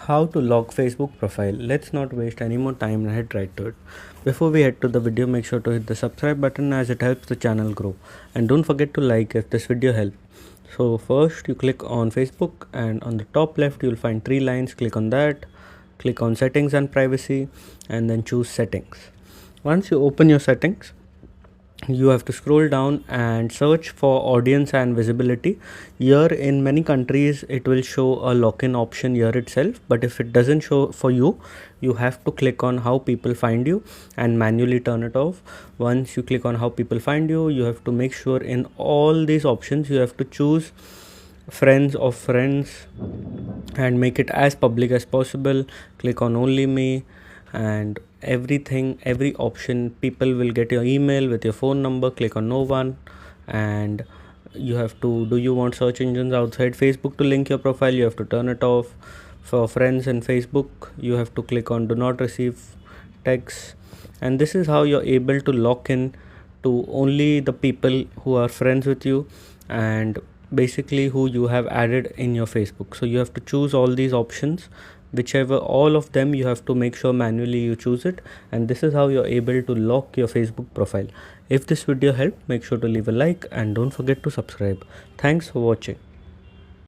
How to lock Facebook profile. Let's not waste any more time and head right to it. Before we head to the video, make sure to hit the subscribe button as it helps the channel grow, and don't forget to like if this video helped. So first you click on Facebook, and on the top left you'll find three lines. Click on that, click on settings and privacy, and then choose settings. Once you open your settings, you have to scroll down and search for audience and visibility. Here in many countries it will show a lock-in option here itself, but if it doesn't show for you, you have to click on how people find you and manually turn it off. Once you click on how people find you, you have to make sure in all these options you have to choose friends of friends and make it as public as possible. Click on only me, and every option, people will get your email with your phone number. Click on no one, and you have to, do you want search engines outside Facebook to link your profile? You have to turn it off. For friends in Facebook, you have to click on do not receive texts, and this is how you're able to lock in to only the people who are friends with you and basically who you have added in your Facebook. So you have to choose all these options, whichever all of them, you have to make sure manually you choose it, and this is how you're able to lock your Facebook profile. If this video helped, make sure to leave a like and don't forget to subscribe. Thanks for watching.